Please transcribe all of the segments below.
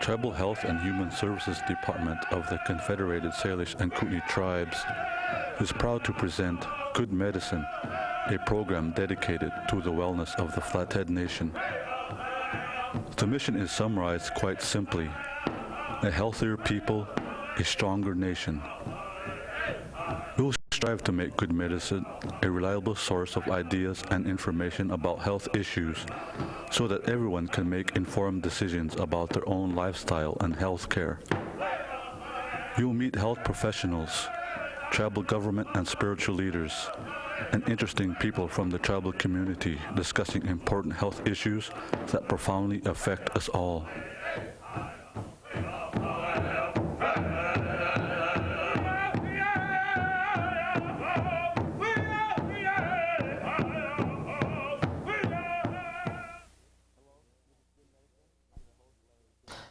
Tribal Health and Human Services Department of the Confederated Salish and Kootenai Tribes is proud to present Good Medicine, a program dedicated to the wellness of the Flathead Nation. The mission is summarized quite simply: a healthier people, a stronger nation. We will strive to make Good Medicine a reliable source of ideas and information about health issues so that everyone can make informed decisions about their own lifestyle and health care. You will meet health professionals, tribal government and spiritual leaders, and interesting people from the tribal community discussing important health issues that profoundly affect us all.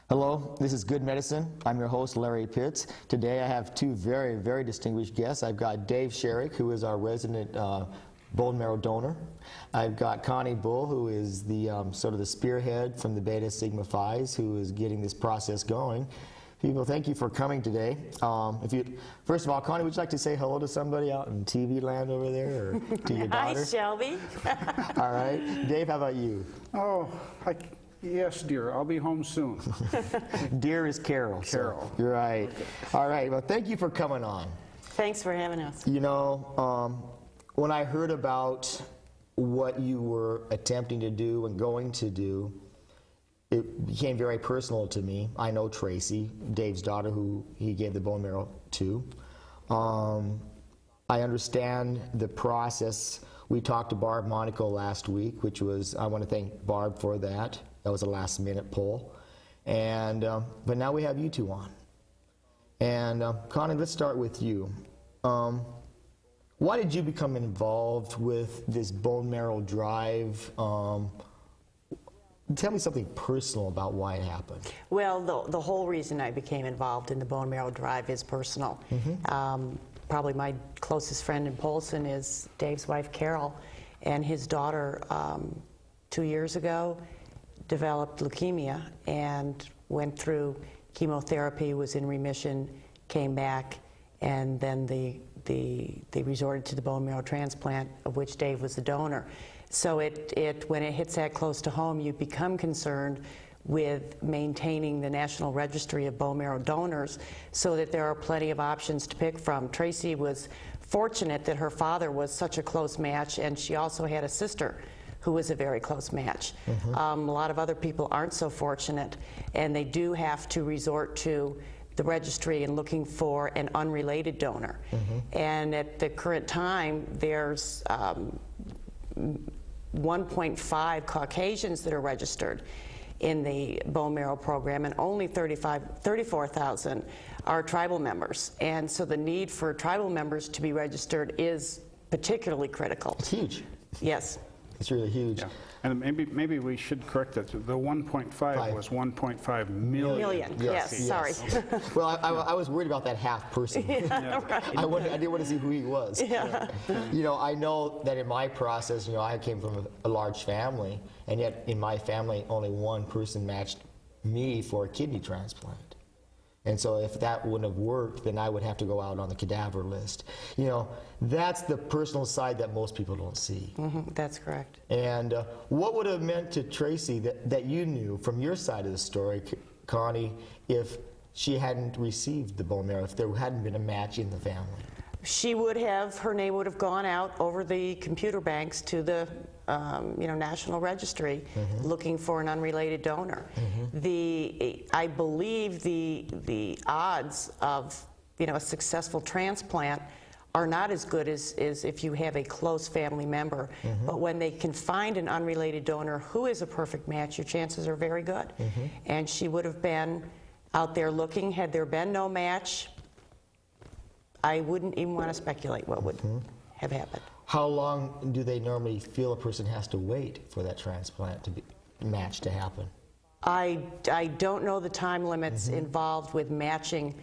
Hello, this is Good Medicine. I'm your host, Larry Pitts. Today I have two very, very distinguished guests. I've got Dave Sherick, who is our resident bone marrow donor. I've got Connie Bull, who is the sort of the spearhead from the Beta Sigma Phi's, who is getting this process going. People, thank you for coming today. First of all, Connie, would you like to say hello to somebody out in TV land over there, or to your daughter? Hi, Shelby. All right. Dave, how about you? Oh, yes, dear. I'll be home soon. Dear is Carol. Carol. So, you're right. Okay. All right. Well, thank you for coming on. Thanks for having us. You know, when I heard about what you were attempting to do and going to do, it became very personal to me. I know Tracy, Dave's daughter, who he gave the bone marrow to. I understand the process. We talked to Barb Monaco last week, which was, I want to thank Barb for that. That was a last-minute poll. And, but now we have you two on. And Connie, let's start with you. Why did you become involved with this bone marrow drive? Tell me something personal about why it happened. Well, the whole reason I became involved in the bone marrow drive is personal. Mm-hmm. Probably my closest friend in Polson is Dave's wife, Carol, and his daughter 2 years ago developed leukemia and went through chemotherapy, was in remission, came back, and then they resorted to the bone marrow transplant, of which Dave was the donor. So when it hits that close to home, you become concerned with maintaining the National Registry of Bone Marrow Donors so that there are plenty of options to pick from. Tracy was fortunate that her father was such a close match, and she also had a sister who was a very close match. Mm-hmm. A lot of other people aren't so fortunate, and they do have to resort to the registry and looking for an unrelated donor. Mm-hmm. And at the current time, there's 1.5 Caucasians that are registered in the bone marrow program, and only 34,000 are tribal members. And so the need for tribal members to be registered is particularly critical. It's huge. Yes. It's really huge. Yeah. And maybe we should correct that. The 1.5 was 1.5 million. Yes, sorry. Well, I was worried about that half person. Yeah, right. I didn't want to see who he was. Yeah. You know, I know that in my process, you know, I came from a large family, and yet in my family, only one person matched me for a kidney transplant. And so if that wouldn't have worked, then I would have to go out on the cadaver list. You know, that's the personal side that most people don't see. Mm-hmm, that's correct. And what would have meant to Tracy that you knew from your side of the story, Connie, if she hadn't received the bone marrow, if there hadn't been a match in the family? Her name would have gone out over the computer banks to the National Registry, mm-hmm. looking for an unrelated donor. Mm-hmm. I believe the odds of a successful transplant are not as good as if you have a close family member. Mm-hmm. But when they can find an unrelated donor who is a perfect match, your chances are very good. Mm-hmm. And she would have been out there looking. Had there been no match, I wouldn't even want to speculate what would mm-hmm. have happened. How long do they normally feel a person has to wait for that transplant to be matched to happen? I don't know the time limits mm-hmm. involved with matching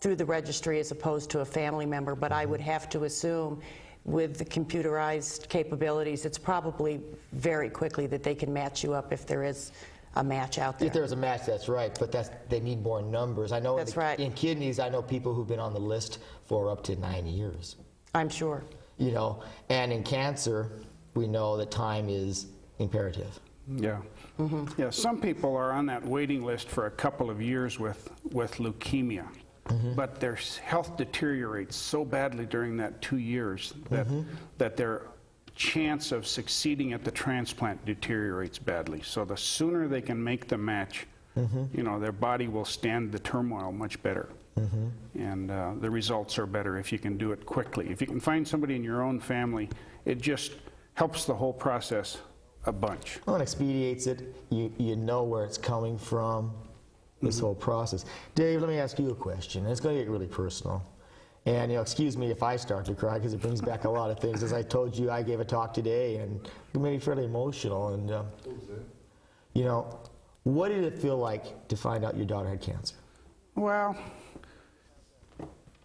through the registry as opposed to a family member, but mm-hmm. I would have to assume with the computerized capabilities, it's probably very quickly that they can match you up if there is a match out there. If there's a match, that's right, but they need more numbers. I know That's right. in kidneys, I know people who've been on the list for up to 9 years. I'm sure. You know, and in cancer, we know that time is imperative. Yeah. Yeah, some people are on that waiting list for a couple of years with leukemia, but their health deteriorates so badly during that 2 years that their chance of succeeding at the transplant deteriorates badly. So the sooner they can make the match, you know, their body will stand the turmoil much better. And the results are better if you can do it quickly. If you can find somebody in your own family, it just helps the whole process a bunch. Well, it expedites it. You know where it's coming from, this whole process. Dave, let me ask you a question. It's going to get really personal. And, you know, excuse me if I start to cry because it brings back a lot of things. As I told you, I gave a talk today and it made me fairly emotional. And, you know, what did it feel like to find out your daughter had cancer? Well,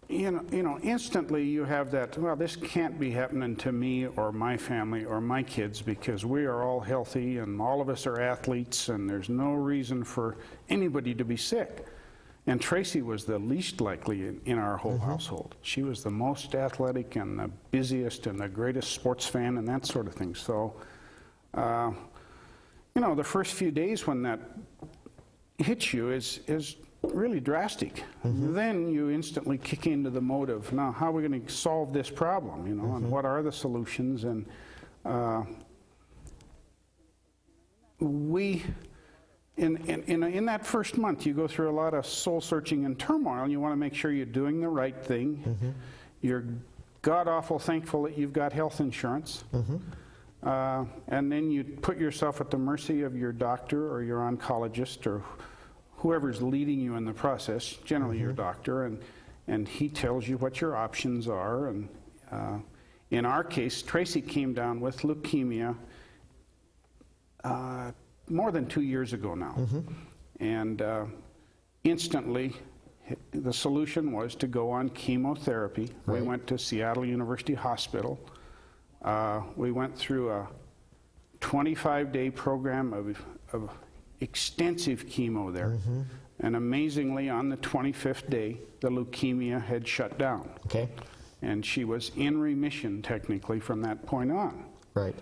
you know, instantly you have that, well, this can't be happening to me or my family or my kids because we are all healthy and all of us are athletes and there's no reason for anybody to be sick. And Tracy was the least likely in our whole household. She was the most athletic and the busiest and the greatest sports fan and that sort of thing. So, you know, the first few days when that hits you is really drastic. Then you instantly kick into the mode of, now, how are we going to solve this problem, you know, and what are the solutions? And in that first month, you go through a lot of soul-searching and turmoil, and you want to make sure you're doing the right thing. You're god-awful thankful that you've got health insurance. And then you put yourself at the mercy of your doctor or your oncologist or whoever's leading you in the process, generally your doctor, and he tells you what your options are. And in our case, Tracy came down with leukemia more than 2 years ago now. And instantly, the solution was to go on chemotherapy. Right. We went to Seattle University Hospital. We went through a 25-day program of extensive chemo there. And amazingly, on the 25th day, the leukemia had shut down. Okay. And she was in remission, technically, from that point on. Right.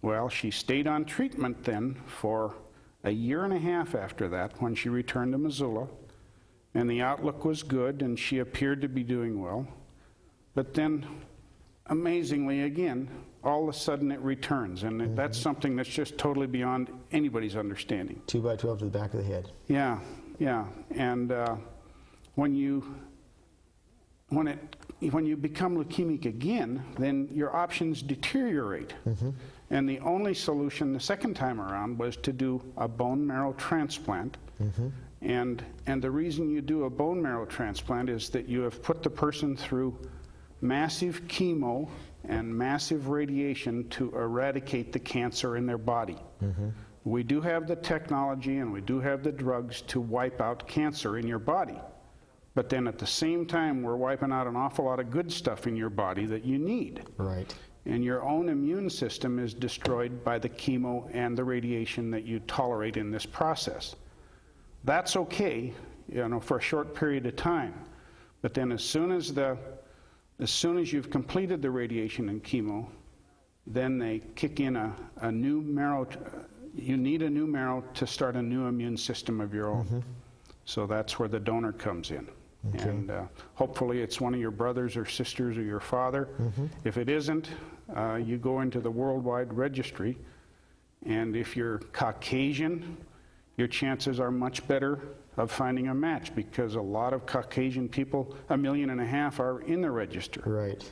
Well, she stayed on treatment then for a year and a half after that when she returned to Missoula. And the outlook was good, and she appeared to be doing well. But then, amazingly, again, all of a sudden it returns, and that's something that's just totally beyond anybody's understanding. 2 by 12 to the back of the head. Yeah, yeah. And when you become leukemic again, then your options deteriorate. And the only solution the second time around was to do a bone marrow transplant. And the reason you do a bone marrow transplant is that you have put the person through massive chemo and massive radiation to eradicate the cancer in their body. We do have the technology and we do have the drugs to wipe out cancer in your body. But then at the same time, we're wiping out an awful lot of good stuff in your body that you need. Right. And your own immune system is destroyed by the chemo and the radiation that you tolerate in this process. That's okay, you know, for a short period of time. But then as soon as you've completed the radiation and chemo, then they kick in a new marrow. You need a new marrow to start a new immune system of your own. So that's where the donor comes in. Okay. And hopefully it's one of your brothers or sisters or your father. If it isn't, you go into the worldwide registry. And if you're Caucasian, your chances are much better of finding a match because a lot of Caucasian people, 1.5 million, are in the register. Right.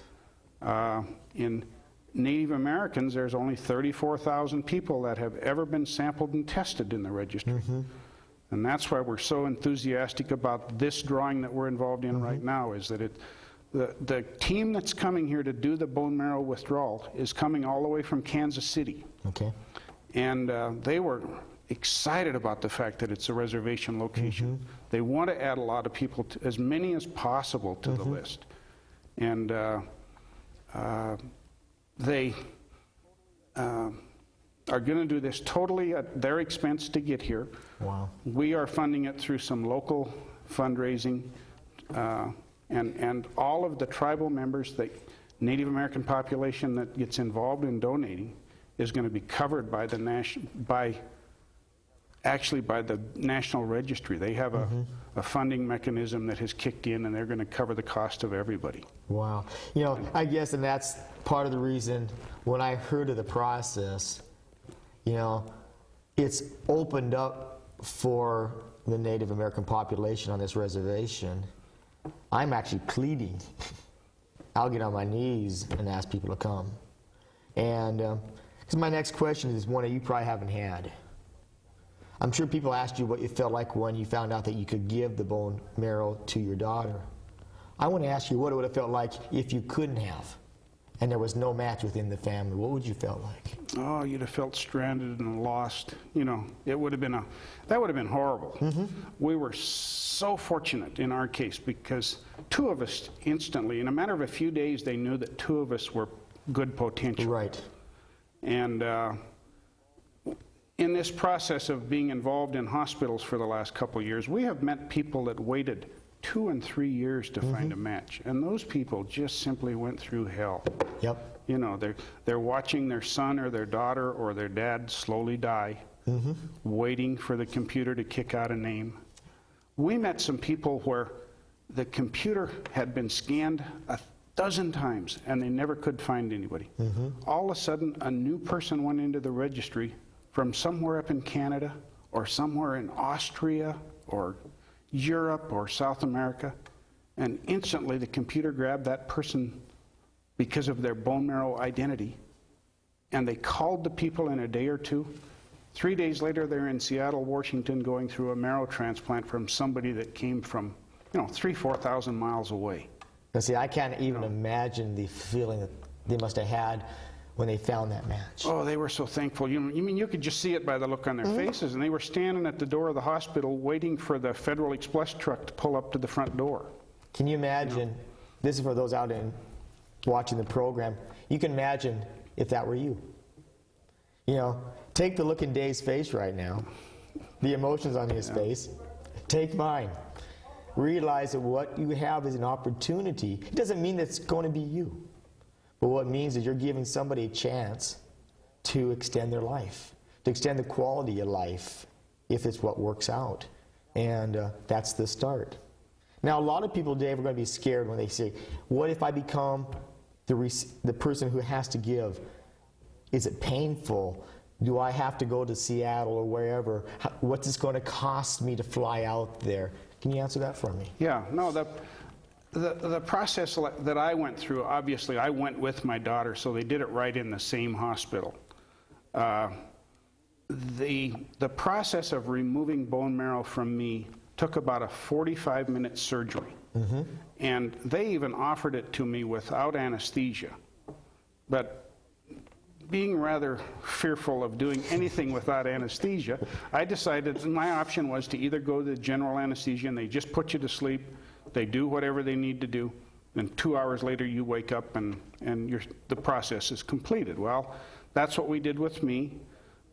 In Native Americans, there's only 34,000 people that have ever been sampled and tested in the registry. And that's why we're so enthusiastic about this drawing that we're involved in right now, is that the team that's coming here to do the bone marrow withdrawal is coming all the way from Kansas City. Okay. And they were excited about the fact that it's a reservation location. They want to add a lot of people, as many as possible, to the list. And are going to do this totally at their expense to get here. Wow. We are funding it through some local fundraising, and all of the tribal members, the Native American population that gets involved in donating is going to be covered by the National Registry. They have a funding mechanism that has kicked in, and they're going to cover the cost of everybody. Wow. You know, I guess, and that's part of the reason when I heard of the process, you know, it's opened up for the Native American population on this reservation. I'm actually pleading. I'll get on my knees and ask people to come. And because my next question is one that you probably haven't had. I'm sure people asked you what you felt like when you found out that you could give the bone marrow to your daughter. I want to ask you what it would have felt like if you couldn't have, and there was no match within the family. What would you felt like? Oh, you'd have felt stranded and lost. You know, it would have been that would have been horrible. We were so fortunate in our case because two of us instantly, in a matter of a few days, they knew that two of us were good potential. Right. And in this process of being involved in hospitals for the last couple of years, we have met people that waited 2 and 3 years to find a match, and those people just simply went through hell. Yep. You know, they're watching their son or their daughter or their dad slowly die, waiting for the computer to kick out a name. We met some people where the computer had been scanned 12 times and they never could find anybody. All of a sudden, a new person went into the registry from somewhere up in Canada or somewhere in Austria or Europe or South America, and instantly the computer grabbed that person because of their bone marrow identity, and they called the people in a day or two. 3 days later, they're in Seattle, Washington, going through a marrow transplant from somebody that came from, 3,000-4,000 miles away. Now, see, I can't even imagine the feeling that they must have had when they found that match. Oh, they were so thankful. You mean you could just see it by the look on their faces, and they were standing at the door of the hospital waiting for the Federal Express truck to pull up to the front door. Can you imagine, this is for those out in watching the program, you can imagine if that were you. You know, take the look in Dave's face right now, the emotions on his face, take mine. Realize that what you have is an opportunity. It doesn't mean that it's going to be you. But what it means is you're giving somebody a chance to extend their life, to extend the quality of life, if it's what works out. And that's the start. Now, a lot of people, Dave, are going to be scared when they say, what if I become the person who has to give? Is it painful? Do I have to go to Seattle or wherever? What's it going to cost me to fly out there? Can you answer that for me? Yeah, no, the process that I went through, obviously I went with my daughter, so they did it right in the same hospital. The process of removing bone marrow from me took about a 45-minute surgery. And they even offered it to me without anesthesia. But being rather fearful of doing anything without anesthesia, I decided my option was to either go to general anesthesia and they just put you to sleep, they do whatever they need to do, and 2 hours later you wake up and the process is completed. Well, that's what we did with me.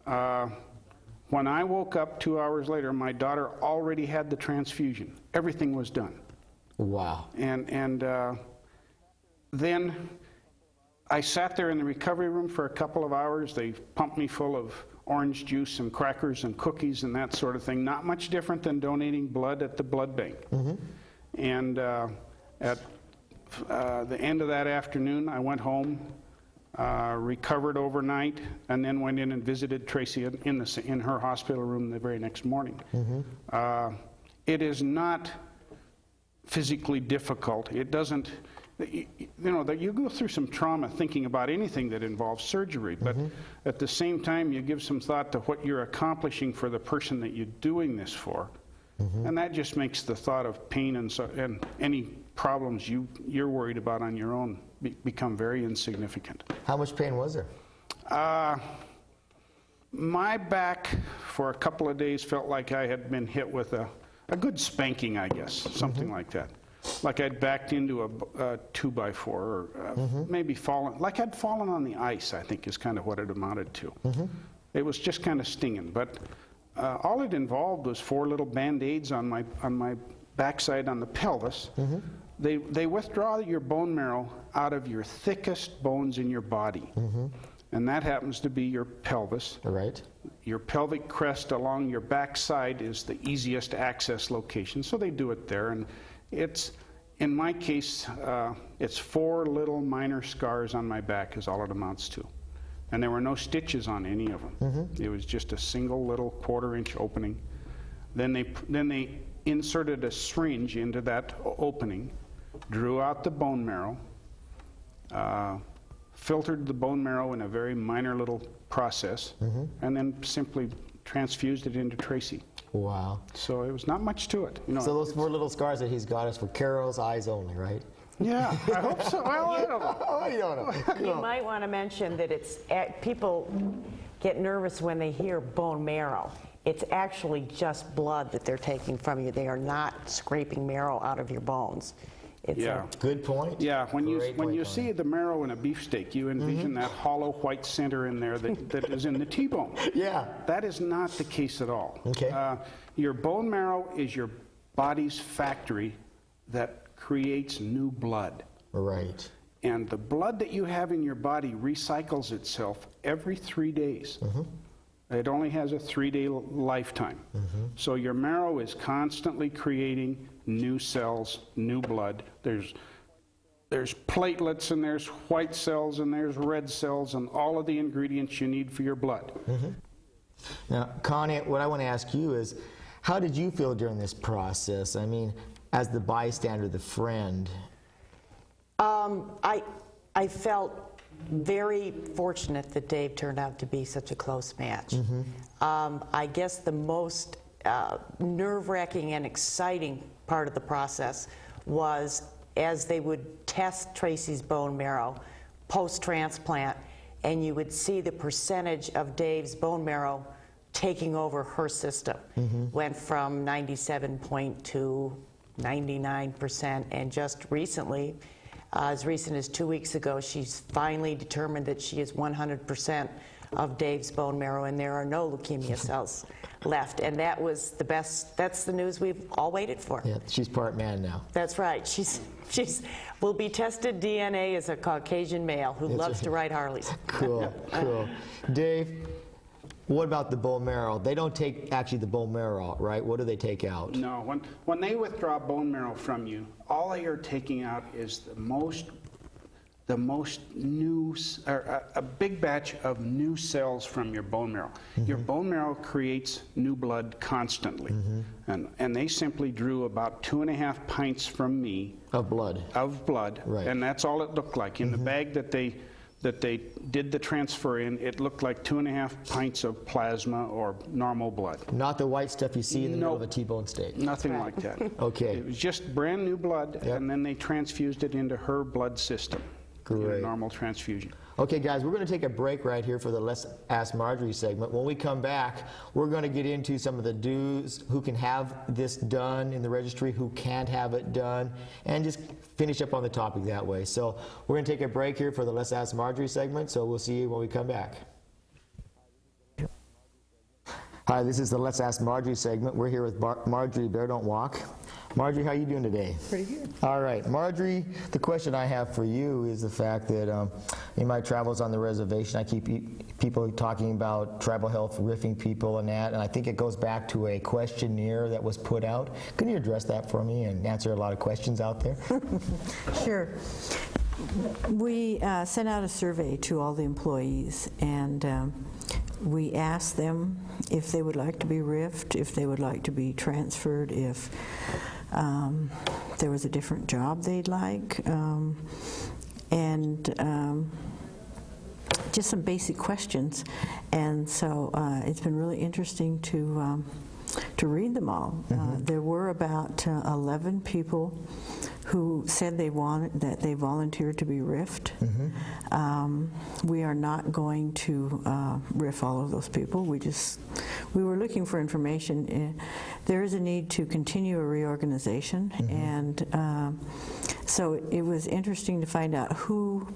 When I woke up 2 hours later, my daughter already had the transfusion. Everything was done. Wow. And then I sat there in the recovery room for a couple of hours. They pumped me full of orange juice and crackers and cookies and that sort of thing. Not much different than donating blood at the blood bank. And at the end of that afternoon, I went home, recovered overnight, and then went in and visited Tracy in her hospital room the very next morning. It is not physically difficult. It doesn't, you go through some trauma thinking about anything that involves surgery, but at the same time, you give some thought to what you're accomplishing for the person that you're doing this for. And that just makes the thought of pain and any problems you're worried about on your own become very insignificant. How much pain was there? My back for a couple of days felt like I had been hit with a good spanking, I guess, something like that. Like I'd backed into a 2x4 or maybe fallen, like I'd fallen on the ice, I think is kind of what it amounted to. It was just kind of stinging, but all it involved was 4 little Band-Aids on my backside on the pelvis. They withdraw your bone marrow out of your thickest bones in your body, and that happens to be your pelvis. Right. Your pelvic crest along your backside is the easiest access location, so they do it there. And it's, in my case, it's 4 little minor scars on my back is all it amounts to. And there were no stitches on any of them. It was just a single little 1/4-inch opening. Then they inserted a syringe into that opening, drew out the bone marrow, filtered the bone marrow in a very minor little process, and then simply transfused it into Tracy. Wow. So it was not much to it. You know, So those 4 little scars that he's got is for Carol's eyes only, right? yeah, I hope so. Well, I don't know. Oh, you don't know. You might want to mention that it's people get nervous when they hear bone marrow. It's actually just blood that they're taking from you. They are not scraping marrow out of your bones. It's Yeah. Good point. Yeah, when Great you point, see the marrow in a beefsteak, you envision that hollow white center in there that is in the T-bone. Yeah. That is not the case at all. Okay. Your bone marrow is your body's factory that creates new blood. Right. And the blood that you have in your body recycles itself every 3 days. It only has a 3-day lifetime. So your marrow is constantly creating new cells, new blood. There's platelets, and there's white cells, and there's red cells, and all of the ingredients you need for your blood. Now, Connie, what I want to ask you is, how did you feel during this process? I mean, as the bystander, the friend. I felt very fortunate that Dave turned out to be such a close match. I guess the most nerve-wracking and exciting part of the process was as they would test Tracy's bone marrow post-transplant, and you would see the percentage of Dave's bone marrow taking over her system. Went from 97.2 to 99%, and just recently, as recent as 2 weeks ago, she's finally determined that she is 100% of Dave's bone marrow, and there are no leukemia cells left. And that was the best. That's the news we've all waited for. Yeah, she's part man now. That's right. She's will be tested DNA as a Caucasian male who loves to ride Harleys. Cool, cool. Dave, what about the bone marrow? They don't take actually the bone marrow, right? What do they take out? No, when they withdraw bone marrow from you, all they are taking out is the most new, or a big batch of new cells from your bone marrow. Your bone marrow creates new blood constantly, and they simply drew about 2.5 pints from me Of blood. Right. And that's all it looked like. In the bag that they did the transfer in, it looked like 2.5 pints of plasma or normal blood. Not the white stuff you see in the middle of a Nope. T-bone steak. Nothing like that. Okay. It was just brand new blood, Yep. and then they transfused it into her blood system. In Great. a normal transfusion. Okay, guys, we're going to take a break right here for the Let's Ask Marjorie segment. When we come back, we're going to get into some of the do's, who can have this done in the registry, who can't have it done, and just finish up on the topic that way. So we're going to take a break here for the Let's Ask Marjorie segment, so we'll see you when we come back. Hi, this is the Let's Ask Marjorie segment. We're here with Marjorie Bear Don't Walk. Marjorie, how are you doing today? Pretty good. All right, Marjorie, the question I have for you is the fact that in my travels on the reservation, I keep people talking about tribal health riffing people and that, and I think it goes back to a questionnaire that was put out. Can you address that for me and answer a lot of questions out there? Sure. We sent out a survey to all the employees, and we asked them if they would like to be riffed, if they would like to be transferred, if there was a different job they'd like, and just some basic questions. And so it's been really interesting to read them all. There were about 11 people who said they volunteered to be riffed. We are not going to riff all of those people. We were looking for information. There is a need to continue a reorganization, and so it was interesting to find out who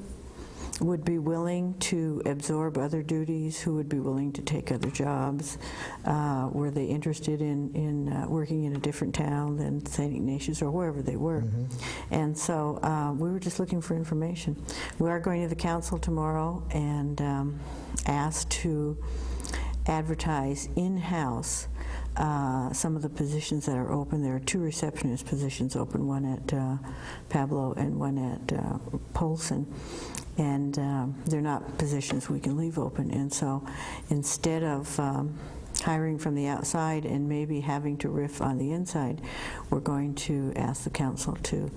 would be willing to absorb other duties, who would be willing to take other jobs. Were they interested in working in a different town than St. Ignatius or wherever they were? And so we were just looking for information. We are going to the council tomorrow and asked to advertise in-house some of the positions that are open. There are 2 receptionist positions open, one at Pablo and one at Polson. And they're not positions we can leave open. And so instead of hiring from the outside and maybe having to riff on the inside, we're going to ask the council to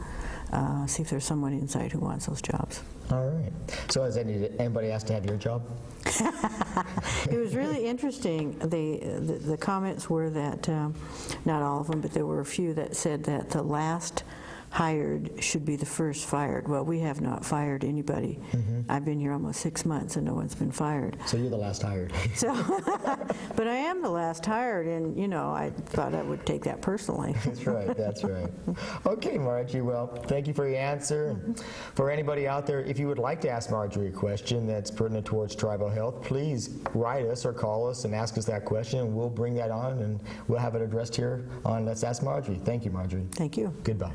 see if there's someone inside who wants those jobs. All right. So has anybody asked to have your job? It was really interesting. The comments were that, not all of them, but there were a few that said that the last hired should be the first fired. Well, we have not fired anybody. I've been here almost 6 months and no one's been fired. So you're the last hired. So, but I am the last hired, and you know, I thought I would take that personally. That's right, that's right. Okay, Margie, well, thank you for your answer. For anybody out there, if you would like to ask Marjorie a question that's pertinent towards tribal health, please write us or call us and ask us that question, and we'll bring that on and we'll have it addressed here on Let's Ask Marjorie. Thank you, Marjorie. Thank you. Goodbye.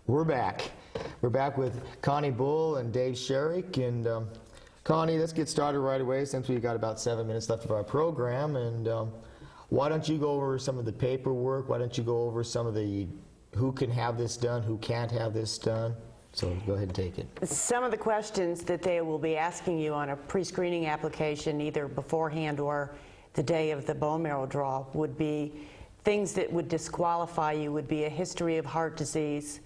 We're back. We're back with Connie Bull and Dave Sherick. And Connie, let's get started right away since we've got about 7 minutes left of our program. And why don't you go over some of the paperwork? Why don't you go over some of the who can have this done, who can't have this done? So go ahead and take it. Some of the questions that they will be asking you on a pre-screening application, either beforehand or the day of the bone marrow draw, would be things that would disqualify you, would be a history of heart disease,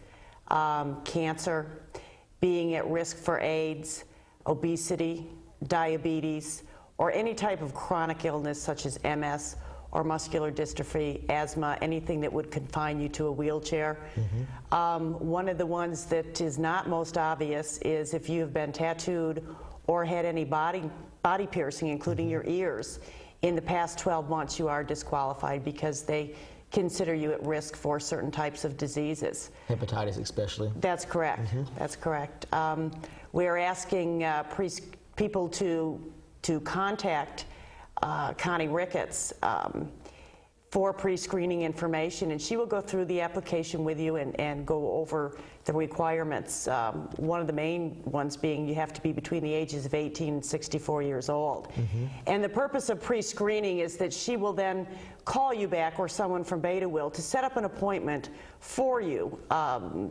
cancer, being at risk for AIDS, obesity, diabetes, or any type of chronic illness such as MS or muscular dystrophy, asthma, anything that would confine you to a wheelchair. One of the ones that is not most obvious is if you have been tattooed or had any body piercing, including your ears, in the past 12 months, you are disqualified because they consider you at risk for certain types of diseases. Hepatitis especially. That's correct. That's correct. We're asking people to contact Connie Ricketts for pre-screening information, and she will go through the application with you and go over the requirements. One of the main ones being you have to be between the ages of 18 and 64 years old. And the purpose of pre-screening is that she will then call you back, or someone from Beta will, to set up an appointment for you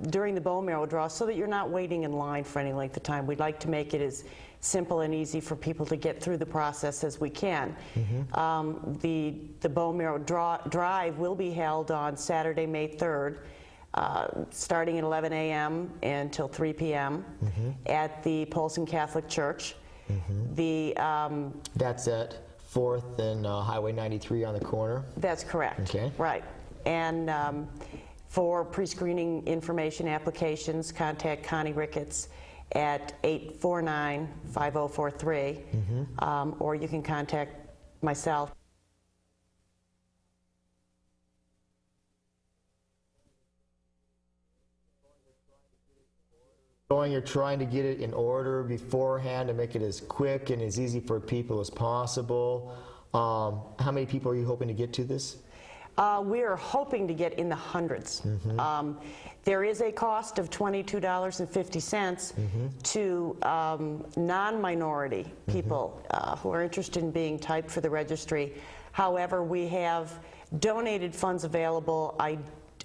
during the bone marrow draw so that you're not waiting in line for any length of time. We'd like to make it as simple and easy for people to get through the process as we can. The bone marrow drive will be held on Saturday, May 3rd, starting at 11 a.m. until 3 p.m. At the Polson Catholic Church. That's at 4th and Highway 93 on the corner? That's correct. Okay. Right. And for pre-screening information applications, contact Connie Ricketts at 849-5043, or you can contact myself. You're trying to get it in order beforehand to make it as quick and as easy for people as possible. How many people are you hoping to get to this? We are hoping to get in the hundreds. There is a cost of $22.50 to non-minority people who are interested in being typed for the registry. However, we have donated funds available.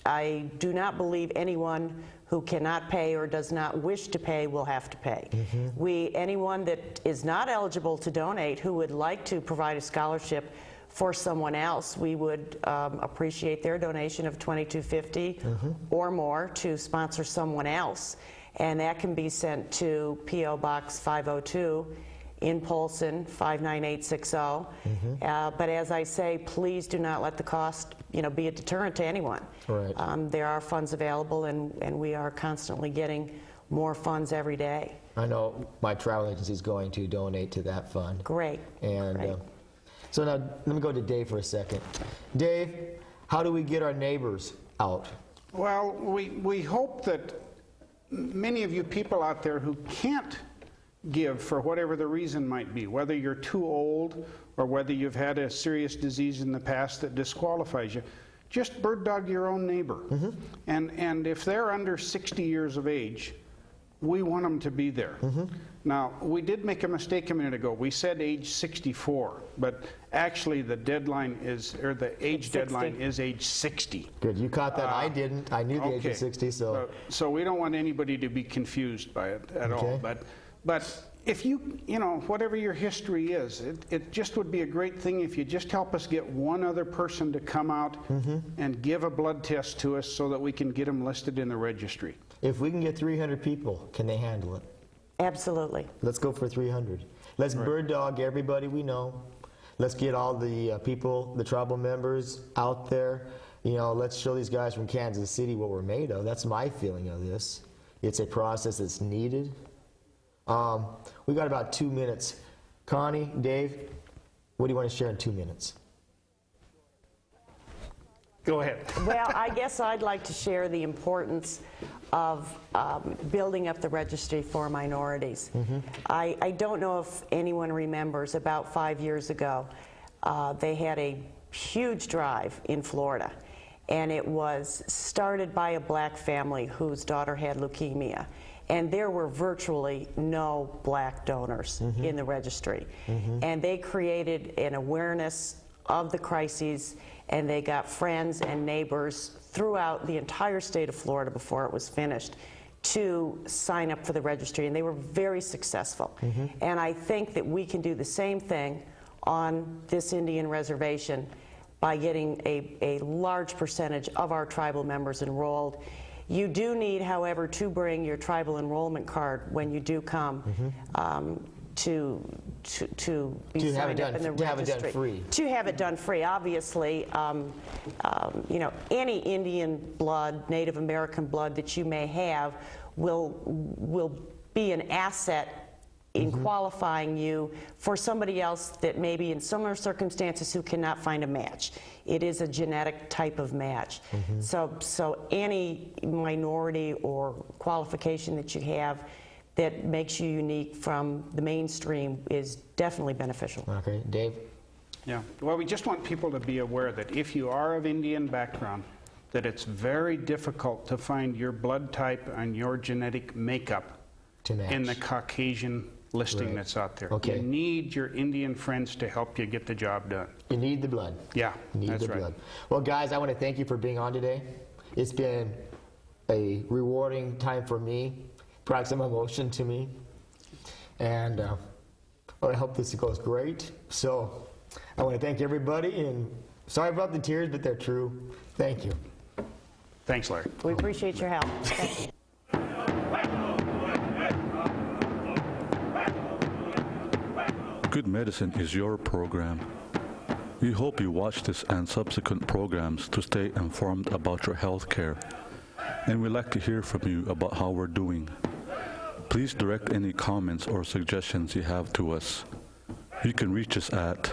I do not believe anyone who cannot pay or does not wish to pay will have to pay. Anyone that is not eligible to donate who would like to provide a scholarship for someone else, we would appreciate their donation of $22.50 or more to sponsor someone else. And that can be sent to P.O. Box 502 in Polson, 59860. But as I say, please do not let the cost be a deterrent to anyone. Right. There are funds available, and we are constantly getting more funds every day. I know my travel agency is going to donate to that fund. Great. And Great. So now let me go to Dave for a second. Dave, how do we get our neighbors out? Well, we hope that many of you people out there who can't give for whatever the reason might be, whether you're too old or whether you've had a serious disease in the past that disqualifies you, just bird dog your own neighbor. And if they're under 60 years of age, we want them to be there. Now, we did make a mistake a minute ago. We said age 64, but actually the deadline is, or the age deadline is age 60. Good, you caught that. I didn't. I knew the age Okay. of 60, so. So we don't want anybody to be confused by it at all. Okay. But if you know, whatever your history is, it just would be a great thing if you just help us get one other person to come out and give a blood test to us so that we can get them listed in the registry. If we can get 300 people, can they handle it? Absolutely. Let's go for 300. Let's bird dog everybody we know. Let's get all the people, the tribal members out there. You know, let's show these guys from Kansas City what we're made of. That's my feeling of this. It's a process that's needed. We got about 2 minutes. Connie, Dave, what do you want to share in 2 minutes? Go ahead. Well, I guess I'd like to share the importance of building up the registry for minorities. I don't know if anyone remembers, about 5 years ago, they had a huge drive in Florida, and it was started by a black family whose daughter had leukemia. And there were virtually no black donors in the registry. And they created an awareness of the crises, and they got friends and neighbors throughout the entire state of Florida before it was finished to sign up for the registry, and they were very successful. And I think that we can do the same thing on this Indian reservation by getting a large percentage of our tribal members enrolled. You do need, however, to bring your tribal enrollment card when you do come to be signed up in the registry. To have it done free. To have it done free. Obviously, you know, any Indian blood, Native American blood that you may have will be an asset in qualifying you for somebody else that may be in similar circumstances who cannot find a match. It is a genetic type of match. So any minority or qualification that you have that makes you unique from the mainstream is definitely beneficial. Okay, Dave? Yeah, well, we just want people to be aware that if you are of Indian background, that it's very difficult to find your blood type and your genetic makeup To match. in the Caucasian listing that's out there. Okay. You need your Indian friends to help you get the job done. You need the blood. Yeah, You need that's the right. blood. Well, guys, I want to thank you for being on today. It's been a rewarding time for me, brought some emotion to me, and I hope this goes great. So I want to thank everybody, and sorry about the tears, but they're true. Thank you. Thanks, Larry. We appreciate your help. Thank you. Good Medicine is your program. We hope you watch this and subsequent programs to stay informed about your health care. And we'd like to hear from you about how we're doing. Please direct any comments or suggestions you have to us. You can reach us at